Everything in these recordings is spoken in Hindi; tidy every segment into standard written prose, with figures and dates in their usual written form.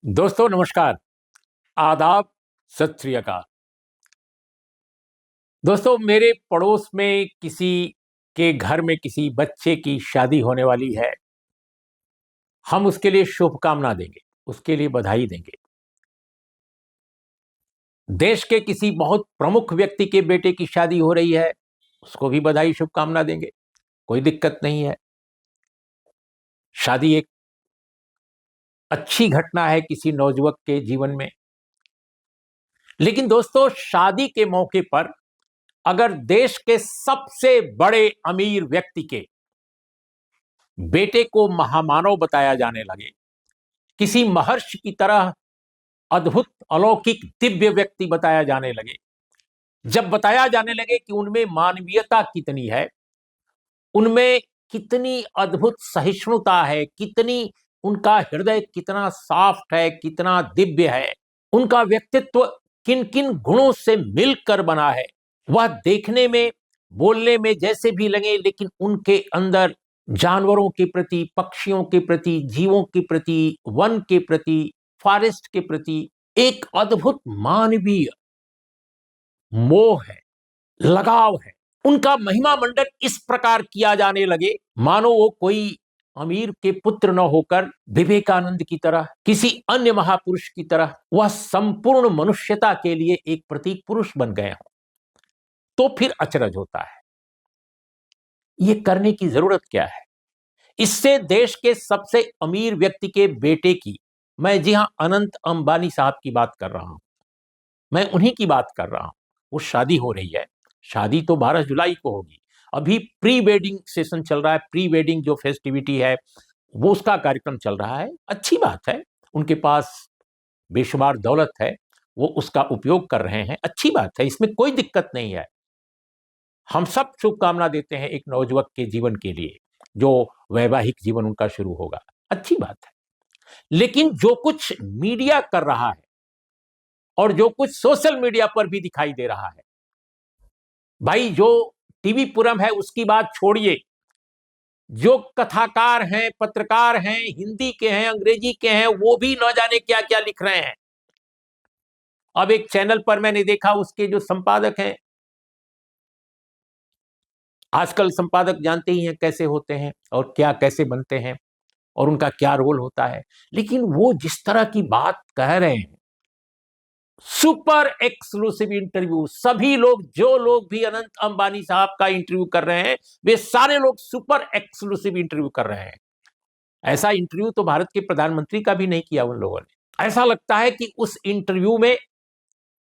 दोस्तों नमस्कार, आदाब, सत श्री अकाल। दोस्तों मेरे पड़ोस में किसी के घर में किसी बच्चे की शादी होने वाली है। हम उसके लिए शुभकामना देंगे, उसके लिए बधाई देंगे। देश के किसी बहुत प्रमुख व्यक्ति के बेटे की शादी हो रही है, उसको भी बधाई शुभकामना देंगे, कोई दिक्कत नहीं है। शादी एक अच्छी घटना है किसी नौजुवक के जीवन में। लेकिन दोस्तों शादी के मौके पर अगर देश के सबसे बड़े अमीर व्यक्ति के बेटे को महामानव बताया जाने लगे, किसी महर्षि की तरह अद्भुत अलौकिक दिव्य व्यक्ति बताया जाने लगे, जब बताया जाने लगे कि उनमें मानवीयता कितनी है, उनमें कितनी अद्भुत सहिष्णुता है, कितनी उनका हृदय कितना सॉफ्ट है, कितना दिव्य है, उनका व्यक्तित्व किन किन गुणों से मिलकर बना है, वह देखने में बोलने में जैसे भी लगे, लेकिन उनके अंदर जानवरों के प्रति, पक्षियों के प्रति, जीवों के प्रति, वन के प्रति, फॉरेस्ट के प्रति एक अद्भुत मानवीय मोह है, लगाव है। उनका महिमा मंडन इस प्रकार किया जाने लगे मानो वो कोई अमीर के पुत्र न होकर विवेकानंद की तरह, किसी अन्य महापुरुष की तरह वह संपूर्ण मनुष्यता के लिए एक प्रतीक पुरुष बन गए हों। तो फिर अचरज होता है, ये करने की जरूरत क्या है? इससे देश के सबसे अमीर व्यक्ति के बेटे की, मैं जी हां अनंत अंबानी साहब की बात कर रहा हूं, मैं उन्हीं की बात कर रहा हूं। वो शादी हो रही है, शादी तो 12 जुलाई को होगी। अभी प्री वेडिंग सेशन चल रहा है, प्री वेडिंग जो फेस्टिविटी है वो उसका कार्यक्रम चल रहा है। अच्छी बात है, उनके पास बेशुमार दौलत है, वो उसका उपयोग कर रहे हैं, अच्छी बात है, इसमें कोई दिक्कत नहीं है। हम सब शुभकामना देते हैं एक नवजुवक के जीवन के लिए, जो वैवाहिक जीवन उनका शुरू होगा, अच्छी बात है। लेकिन जो कुछ मीडिया कर रहा है और जो कुछ सोशल मीडिया पर भी दिखाई दे रहा है, भाई जो टीवी पुरम है उसकी बात छोड़िए, जो कथाकार हैं, पत्रकार हैं, हिंदी के हैं, अंग्रेजी के हैं, वो भी न जाने क्या क्या लिख रहे हैं। अब एक चैनल पर मैंने देखा, उसके जो संपादक हैं, आजकल संपादक जानते ही हैं कैसे होते हैं और क्या कैसे बनते हैं और उनका क्या रोल होता है, लेकिन वो जिस तरह की बात कह रहे हैं, सुपर एक्सक्लूसिव इंटरव्यू, सभी लोग, जो लोग भी अनंत अंबानी साहब का इंटरव्यू कर रहे हैं, वे सारे लोग सुपर एक्सक्लूसिव इंटरव्यू कर रहे हैं। ऐसा इंटरव्यू तो भारत के प्रधानमंत्री का भी नहीं किया उन लोगों ने। ऐसा लगता है कि उस इंटरव्यू में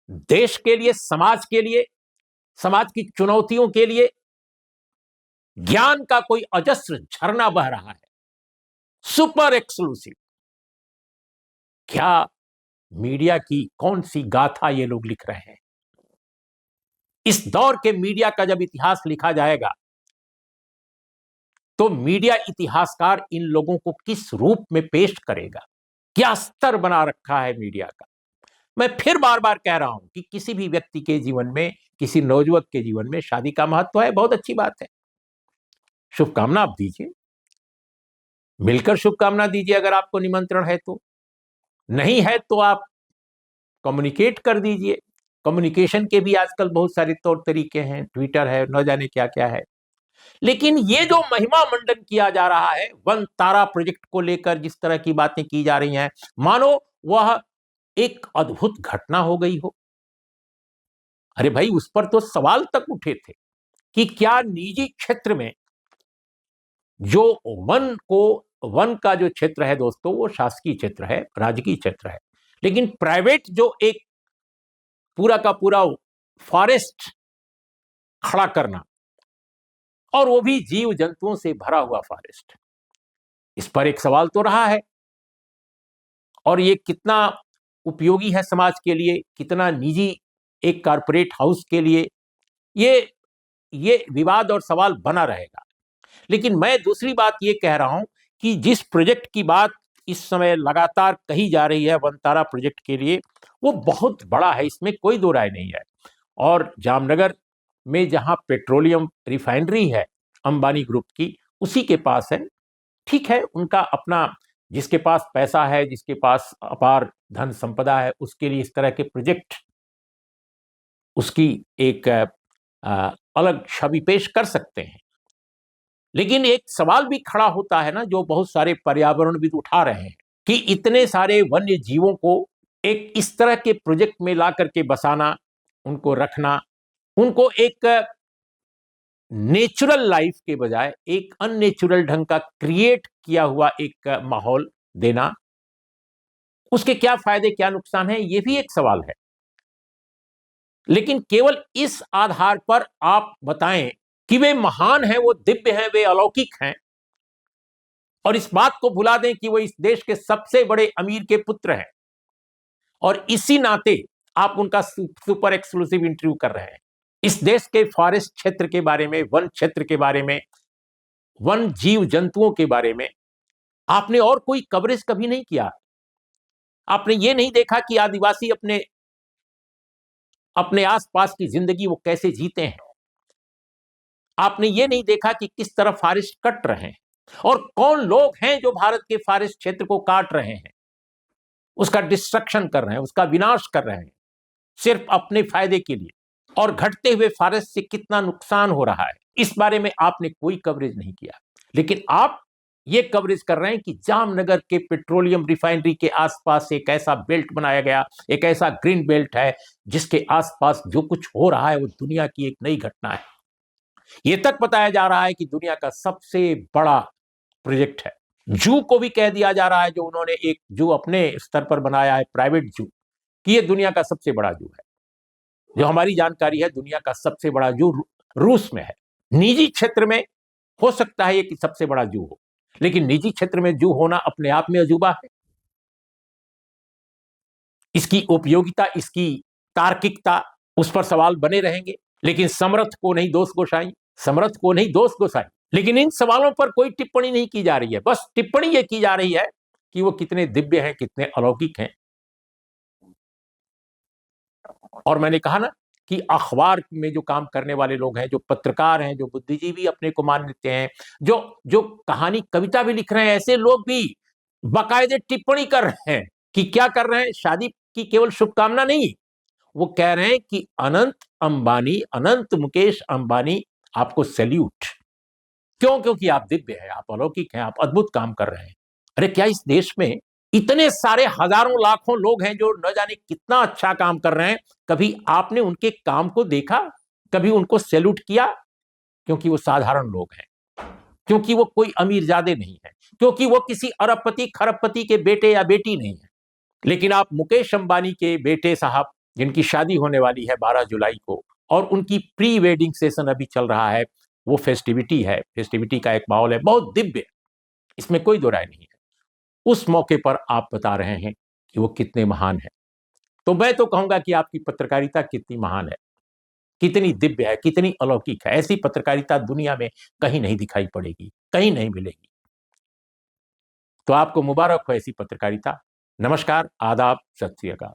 देश के लिए, समाज के लिए, समाज की चुनौतियों के लिए ज्ञान का कोई अजस्र झरना बह रहा है। Super exclusive. क्या मीडिया की कौन सी गाथा ये लोग लिख रहे हैं? इस दौर के मीडिया का जब इतिहास लिखा जाएगा तो मीडिया इतिहासकार इन लोगों को किस रूप में पेश करेगा? क्या स्तर बना रखा है मीडिया का? मैं फिर बार बार कह रहा हूं कि किसी भी व्यक्ति के जीवन में, किसी नवजुवक के जीवन में शादी का महत्व है, बहुत अच्छी बात है। शुभकामना आप दीजिए, मिलकर शुभकामना दीजिए अगर आपको निमंत्रण है तो, नहीं है तो आप कम्युनिकेट कर दीजिए। कम्युनिकेशन के भी आजकल बहुत सारे तौर तरीके हैं, ट्विटर है, न जाने क्या क्या है। लेकिन ये जो महिमा मंडन किया जा रहा है वन तारा प्रोजेक्ट को लेकर, जिस तरह की बातें की जा रही हैं, मानो वह एक अद्भुत घटना हो गई हो। अरे भाई, उस पर तो सवाल तक उठे थे कि क्या निजी क्षेत्र में जो वन का जो क्षेत्र है दोस्तों, वो शासकीय क्षेत्र है, राजकीय क्षेत्र है, लेकिन प्राइवेट जो एक पूरा का पूरा फॉरेस्ट खड़ा करना, और वो भी जीव जंतुओं से भरा हुआ फॉरेस्ट, इस पर एक सवाल तो रहा है। और ये कितना उपयोगी है समाज के लिए, कितना निजी एक कारपोरेट हाउस के लिए, ये विवाद और सवाल बना रहेगा। लेकिन मैं दूसरी बात ये कह रहा हूं कि जिस प्रोजेक्ट की बात इस समय लगातार कही जा रही है वनतारा प्रोजेक्ट के लिए, वो बहुत बड़ा है, इसमें कोई दो राय नहीं है। और जामनगर में जहां पेट्रोलियम रिफाइनरी है अंबानी ग्रुप की, उसी के पास है। ठीक है, उनका अपना जिसके पास पैसा है, जिसके पास अपार धन संपदा है, उसके लिए इस तरह के प्रोजेक्ट उसकी एक अलग छवि पेश कर सकते हैं। लेकिन एक सवाल भी खड़ा होता है ना, जो बहुत सारे पर्यावरणविद उठा रहे हैं, कि इतने सारे वन्य जीवों को एक इस तरह के प्रोजेक्ट में ला करके बसाना, उनको रखना, उनको एक नेचुरल लाइफ के बजाय एक अननेचुरल ढंग का क्रिएट किया हुआ एक माहौल देना, उसके क्या फायदे क्या नुकसान है, यह भी एक सवाल है। लेकिन केवल इस आधार पर आप बताएं कि वे महान हैं, वो दिव्य हैं, वे अलौकिक हैं, और इस बात को भुला दें कि वो इस देश के सबसे बड़े अमीर के पुत्र हैं, और इसी नाते आप उनका सुपर एक्सक्लूसिव इंटरव्यू कर रहे हैं। इस देश के फॉरेस्ट क्षेत्र के बारे में, वन क्षेत्र के बारे में, वन जीव जंतुओं के बारे में आपने और कोई कवरेज कभी नहीं किया। आपने ये नहीं देखा कि आदिवासी अपने अपने आसपास की जिंदगी वो कैसे जीते हैं। आपने ये नहीं देखा कि किस तरह फॉरेस्ट कट रहे हैं, और कौन लोग हैं जो भारत के फॉरेस्ट क्षेत्र को काट रहे हैं, उसका डिस्ट्रक्शन कर रहे हैं, उसका विनाश कर रहे हैं, सिर्फ अपने फायदे के लिए। और घटते हुए फॉरेस्ट से कितना नुकसान हो रहा है, इस बारे में आपने कोई कवरेज नहीं किया। लेकिन आप ये कवरेज कर रहे हैं कि जामनगर के पेट्रोलियम रिफाइनरी के आसपास एक ऐसा बेल्ट बनाया गया, एक ऐसा ग्रीन बेल्ट है जिसके आसपास जो कुछ हो रहा है वो दुनिया की एक नई घटना है। ये तक बताया जा रहा है कि दुनिया का सबसे बड़ा प्रोजेक्ट है। जू को भी कह दिया जा रहा है, जो उन्होंने एक जू अपने स्तर पर बनाया है, प्राइवेट जू, कि ये दुनिया का सबसे बड़ा जू है। जो हमारी जानकारी है, दुनिया का सबसे बड़ा जू रूस में है। निजी क्षेत्र में हो सकता है ये कि सबसे बड़ा जू हो, लेकिन निजी क्षेत्र में जू होना अपने आप में अजूबा है। इसकी उपयोगिता, इसकी तार्किकता, उस पर सवाल बने रहेंगे। लेकिन समर्थ को नहीं दोष गोसाई, समर्थ को नहीं दोष गोसाई। लेकिन इन सवालों पर कोई टिप्पणी नहीं की जा रही है। बस टिप्पणी ये की जा रही है कि वो कितने दिव्य हैं, कितने अलौकिक हैं। और मैंने कहा ना कि अखबार में जो काम करने वाले लोग हैं, जो पत्रकार हैं, जो बुद्धिजीवी अपने को मान लेते हैं, जो जो कहानी कविता भी लिख रहे हैं, ऐसे लोग भी बाकायदे टिप्पणी कर रहे हैं। कि क्या कर रहे हैं? शादी की केवल शुभकामना नहीं, वो कह रहे हैं कि अनंत अंबानी, अनंत मुकेश अंबानी, आपको सैल्यूट। क्यों? क्योंकि आप दिव्य हैं, आप अलौकिक हैं, आप अद्भुत काम कर रहे हैं। अरे क्या इस देश में इतने सारे हजारों लाखों लोग हैं जो न जाने कितना अच्छा काम कर रहे हैं, कभी आपने उनके काम को देखा? कभी उनको सैल्यूट किया? क्योंकि वो साधारण लोग हैं, क्योंकि वो कोई अमीरजादे नहीं है, क्योंकि वो किसी अरबपति खरबपति के बेटे या बेटी नहीं है। लेकिन आप मुकेश अंबानी के बेटे साहब, जिनकी शादी होने वाली है 12 जुलाई को, और उनकी प्री वेडिंग सेशन अभी चल रहा है, वो फेस्टिविटी है, फेस्टिविटी का एक माहौल है, बहुत दिव्य, इसमें कोई दो राय नहीं है। उस मौके पर आप बता रहे हैं कि वो कितने महान हैं। तो मैं तो कहूंगा कि आपकी पत्रकारिता कितनी महान है, कितनी दिव्य है, कितनी अलौकिक है। ऐसी पत्रकारिता दुनिया में कहीं नहीं दिखाई पड़ेगी, कहीं नहीं मिलेगी। तो आपको मुबारक हो ऐसी पत्रकारिता। नमस्कार, आदाब, सत श्री अकाल।